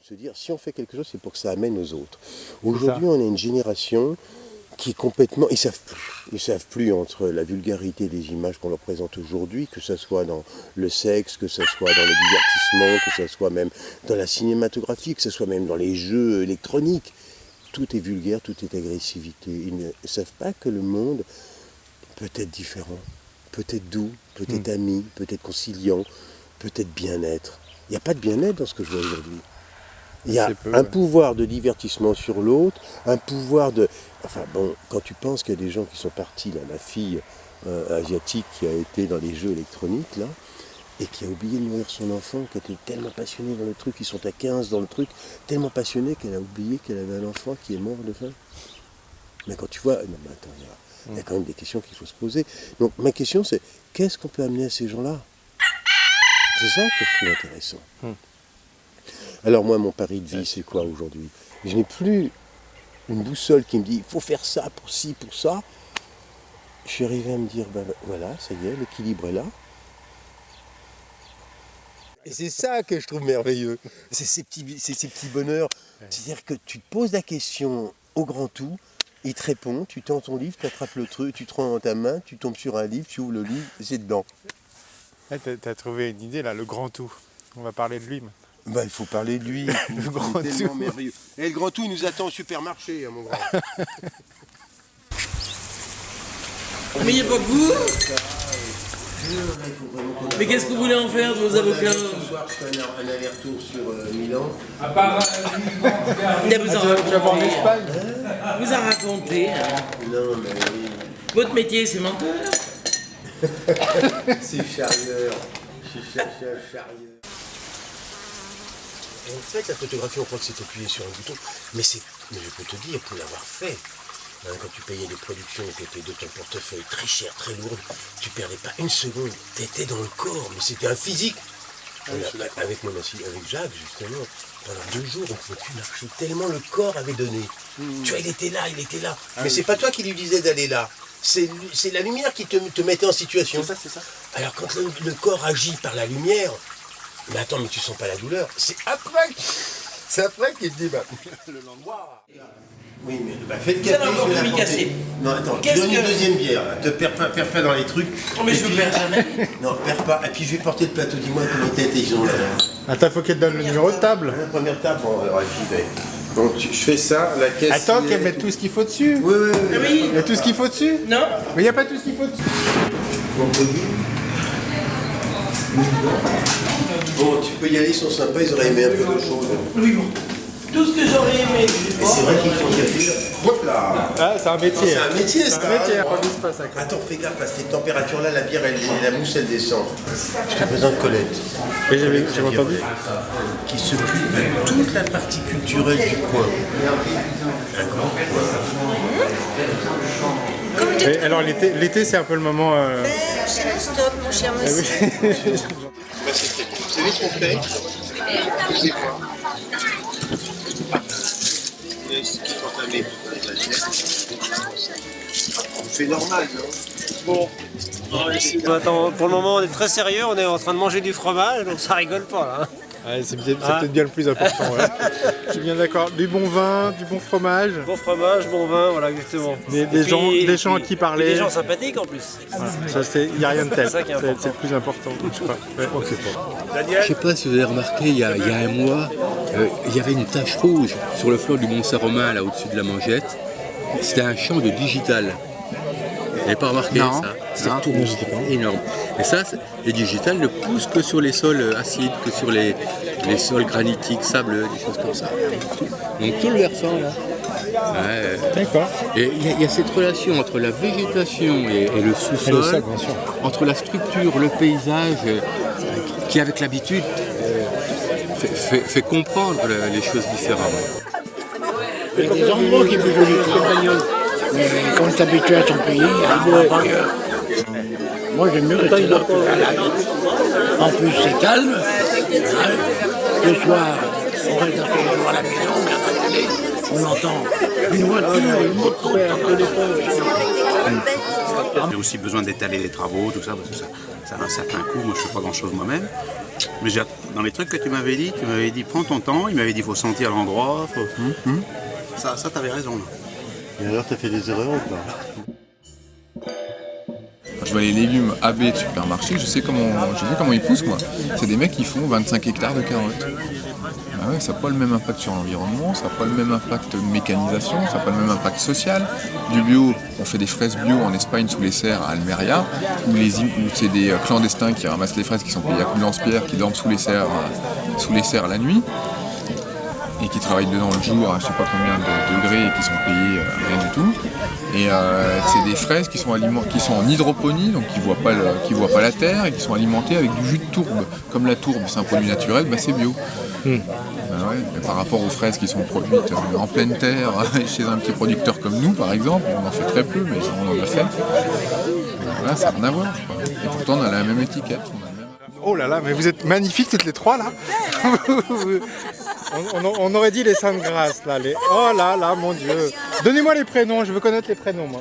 Se dire, si on fait quelque chose, c'est pour que ça amène aux autres. Aujourd'hui, on a une génération qui est complètement... Ils savent plus entre la vulgarité des images qu'on leur présente aujourd'hui, que ce soit dans le sexe, que ce soit dans le divertissement, que ce soit même dans la cinématographie, que ce soit même dans les jeux électroniques. Tout est vulgaire, tout est agressivité. Ils ne savent pas que le monde peut être différent, peut être doux, peut être ami, peut être conciliant, peut être bien-être. Il n'y a pas de bien-être dans ce que je vois aujourd'hui. Il y a un pouvoir de divertissement sur l'autre, un pouvoir de... Enfin bon, quand tu penses qu'il y a des gens qui sont partis, là, la fille asiatique qui a été dans les jeux électroniques, là, et qui a oublié de nourrir son enfant, qui était tellement passionnée dans le truc, ils sont à 15 dans le truc, tellement passionnée qu'elle a oublié qu'elle avait un enfant qui est mort de faim. Mais quand tu vois... Non mais attends, il y a quand même des questions qu'il faut se poser. Donc ma question c'est, qu'est-ce qu'on peut amener à ces gens-là? C'est ça que je trouve intéressant. Alors moi, mon pari de vie, c'est quoi aujourd'hui? Je n'ai plus une boussole qui me dit, il faut faire ça pour ci, pour ça. Je suis arrivé à me dire, ben voilà, ça y est, l'équilibre est là. Et c'est ça que je trouve merveilleux. C'est ces petits bonheurs. C'est-à-dire que tu te poses la question au grand tout, il te répond, tu tends ton livre, tu attrapes le truc, tu te rends dans ta main, tu tombes sur un livre, tu ouvres le livre, et c'est dedans. T'as trouvé une idée là, le grand tout. On va parler de lui maintenant. Bah, il faut parler de lui. Le grand tout. Merveilleux. Et le grand tout, il nous attend au supermarché, mon grand. Mais il n'y a pas que vous. Mais qu'est-ce que vous voulez en faire de vos avocats? Ce soir, je fais un aller-retour sur Milan. À part... vous a raconté. Non, mais... Votre métier, c'est menteur. C'est charrieur. Je suis charrieur. Et en fait, la photographie, on croit que c'est appuyé sur un bouton. Mais je peux te dire, pour l'avoir fait, hein, quand tu payais des productions qui étaient de ton portefeuille très cher, très lourd, tu perdais pas une seconde. Tu étais dans le corps, mais c'était un physique. Avec Jacques, justement, pendant 2 jours, on ne pouvait plus marcher, tellement le corps avait donné. Tu vois, il était là. Mais c'est pas toi qui lui disais d'aller là. C'est la lumière qui te mettait en situation. C'est ça. Alors quand le corps agit par la lumière, mais attends, mais tu sens pas la douleur, c'est après qu'il te dit, bah, le lendemain. Oui, mais bah, fais le café, encore je vais tout l'apporter. casser. Non, attends, je donne une deuxième bière, là. Te perds pas dans les trucs. Non mais Et je puis- ne perds jamais. Non, perds pas. Et puis je vais porter le plateau, dis-moi comment t'es intelligent là. Attends, faut qu'elle te donne le numéro de table. La première table, bon, alors j'y vais. Donc je fais ça, la caisse. Attends qu'elle mette tout ce qu'il faut dessus. Oui. Ah oui. Il y a tout ce qu'il faut dessus. Non. Mais il n'y a pas tout ce qu'il faut dessus. Bon, tu peux y aller, ils sont sympas, ils auraient aimé un peu de choses. Oui, bon. Tout ce que j'aurais aimé. Et c'est vrai qu'ils font café. Hop là. Ah, c'est un métier. C'est un métier, ça. C'est un métier. hein. Attends, fais gaffe, à cette température-là, la bière, la mousse, elle descend. Je te présente Colette. Et j'avais entendu. Qui s'occupe de toute la partie culturelle du coin. D'accord. Et alors l'été c'est un peu le moment. C'est non-stop, mon cher monsieur. Vous savez ce qu'on fait? C'est normal, non? Bon. Attends, pour le moment on est très sérieux, on est en train de manger du fromage, donc ça rigole pas là. hein. Ouais, c'est peut-être bien le plus important. Ouais. Je suis bien d'accord. Du bon vin, du bon fromage. Bon fromage, bon vin, voilà exactement. Des gens à qui parler. Des gens sympathiques en plus. Voilà. Ça, il n'y a rien de tel. C'est ça qui est important. C'est le plus important. Je sais pas. Ouais, ok, bon. Je ne sais pas si vous avez remarqué, il y a un mois, il y avait une tache rouge sur le flanc du Mont Saint-Romain, là au-dessus de la Mangette. C'était un champ de digital. Vous n'avez pas remarqué Non. ça? C'est tout rouge, énorme. Et ça, les digital ne poussent que sur les sols acides, que sur les sols granitiques, sableux, des choses comme ça. Donc tout le versant là. Ouais. D'accord. Et il y a cette relation entre la végétation et le sous-sol, bien sûr. entre la structure, le paysage, qui avec l'habitude fait comprendre les choses différemment. Il y a des endroits qui sont plus jolis que d'autres. Mais quand on s'habitue à son pays, on va pas ailleurs. Moi j'aime mieux rester là que là. En plus c'est calme. Le soir, on reste à la maison, on regarde la télé, on entend Une voiture, une moto, J'ai aussi besoin d'étaler les travaux, tout ça, parce que ça a un certain coût. Moi, je ne fais pas grand-chose moi-même. Mais dans les trucs que tu m'avais dit prends ton temps. Il m'avait dit, il faut sentir l'endroit. Ça tu avais raison. Là. Et alors, tu as fait des erreurs ou pas? Je vois les légumes AB de supermarché, je sais comment ils poussent, moi. C'est des mecs qui font 25 hectares de carottes. Ah ouais, ça n'a pas le même impact sur l'environnement, ça n'a pas le même impact de mécanisation, ça n'a pas le même impact social. Du bio, on fait des fraises bio en Espagne sous les serres à Almeria, où c'est des clandestins qui ramassent les fraises qui sont payés à coups de lance-pierre, qui dorment sous les serres la nuit, et qui travaillent dedans le jour à je sais pas combien de degrés et qui sont payés rien du tout. Et c'est des fraises qui sont en hydroponie, donc qui voient pas la terre et qui sont alimentées avec du jus de tourbe. Comme la tourbe, c'est un produit naturel, c'est bio. Ouais, mais par rapport aux fraises qui sont produites en pleine terre chez un petit producteur comme nous, par exemple, on en fait très peu, mais on en a fait. Voilà, ça n'a rien à voir. Et pourtant, on a la même étiquette. Oh là là, mais vous êtes magnifiques toutes les trois là. On aurait dit les Saintes Grâces là. Oh là là, mon Dieu. Donnez-moi les prénoms, je veux connaître les prénoms moi.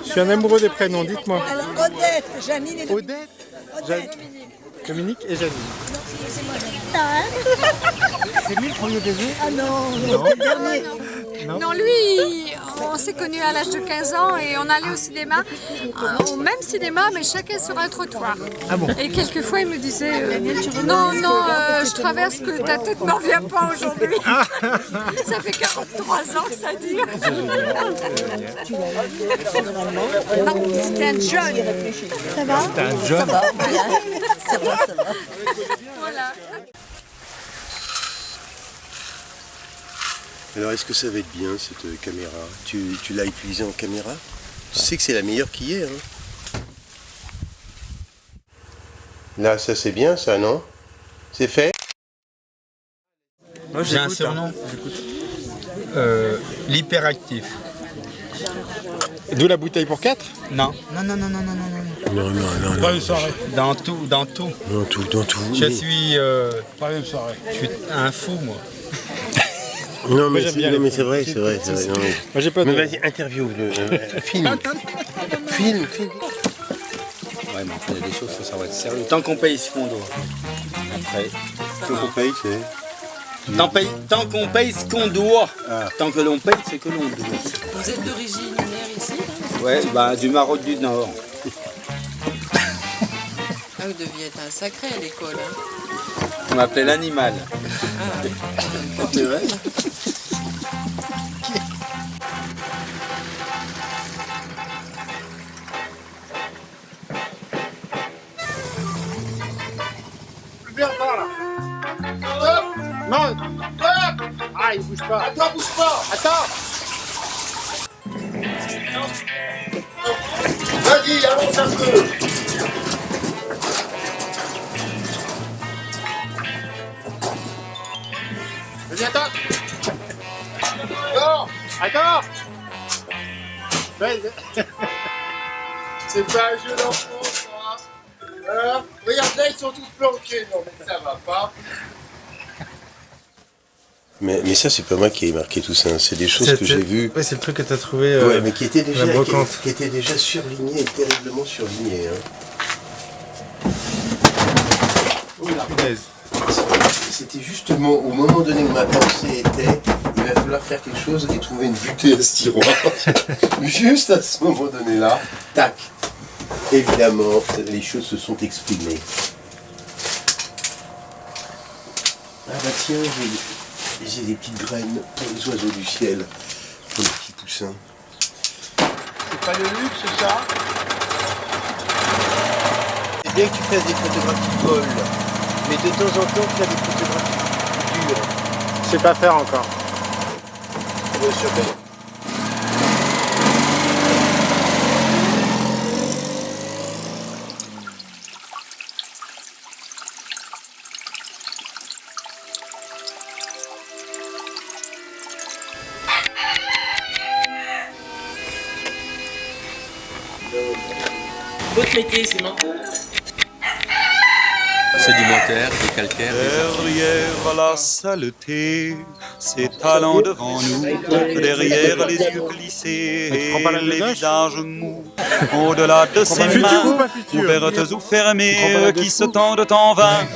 Je suis un amoureux des prénoms, dites-moi. Alors Odette, Janine et Odette, Dominique et Janine. C'est lui le premier baiser? Ah non, Non, lui, on s'est connus à l'âge de 15 ans et on allait au cinéma, au même cinéma, mais chacun sur un trottoir. Ah bon? Et quelquefois, il me disait non, je traverse que ta tête n'en vient pas aujourd'hui. Ça fait 43 ans que ça dure. Non, c'était un jeune. ça va? C'était un jeune. Ça va, bien. Ça va. Voilà. Alors, est-ce que ça va être bien, cette caméra? Tu l'as utilisée en caméra? Tu sais que c'est la meilleure qui est, hein? Là, ça c'est bien, ça, non? C'est fait? J'ai un surnom. L'hyperactif. D'où la bouteille pour 4? Non. Non. Pas une soirée. Dans tout. Dans tout. Je suis. Pas une soirée. Je suis un fou, moi. Non, mais j'aime bien c'est vrai. Non, mais... Moi j'ai pas de... Mais vas-y, interview-le. Filme. Ouais, mais enfin, il y a des choses, il faut savoir être sérieux. Tant qu'on paye ce qu'on doit. Après. Tant qu'on paye, c'est... Tant qu'on paye ce qu'on doit. Tant que l'on paye, c'est que l'on doit. Vous êtes d'origine ici? Ouais, du Maroc du Nord. Ah, vous deviez être un sacré à l'école. Hein. On m'appelait l'animal. C'est vrai. Non. Ah, il bouge pas. Attends, bouge pas. Attends. Vas-y, avance un peu. Vas-y, attends. Non. Attends. C'est pas un jeu d'enfant, ça. Regarde là, ils sont tous planqués. Non, mais ça va pas. Mais ça, c'est pas moi qui ai marqué tout ça, hein. C'est des choses que j'ai vues. Ouais, c'est le truc que t'as trouvé. Ouais, mais qui était déjà, la brocante. qui était déjà surligné, terriblement surligné. Hein. Punaise. C'était justement au moment donné où ma pensée était, il va falloir faire quelque chose et trouver une butée à ce tiroir. Juste à ce moment donné-là, tac. Évidemment, les choses se sont exprimées. Ah bah tiens, j'ai des petites graines pour les oiseaux du ciel, pour les petits poussins. C'est pas le luxe, ça. C'est bien que tu fasses des photographies molles, mais de temps en temps, tu as des photographies dures. Je sais pas faire encore. Bien sûr que... Votre métier, c'est menteur? sédimentaires, des calcaires. Derrière la saleté, s'étalant devant nous, derrière les yeux glissés et les visages mous, au-delà de ces mains, ouvertes ou fermées, qui se tendent en vain,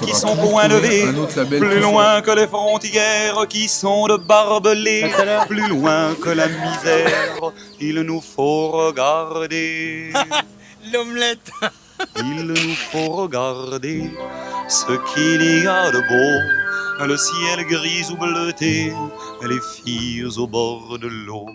qui sont point levées, plus loin que les frontières, qui sont de barbelés, plus loin que la misère, il nous faut regarder. L'omelette. Il nous faut regarder ce qu'il y a de beau, le ciel gris ou bleuté, les filles au bord de l'eau.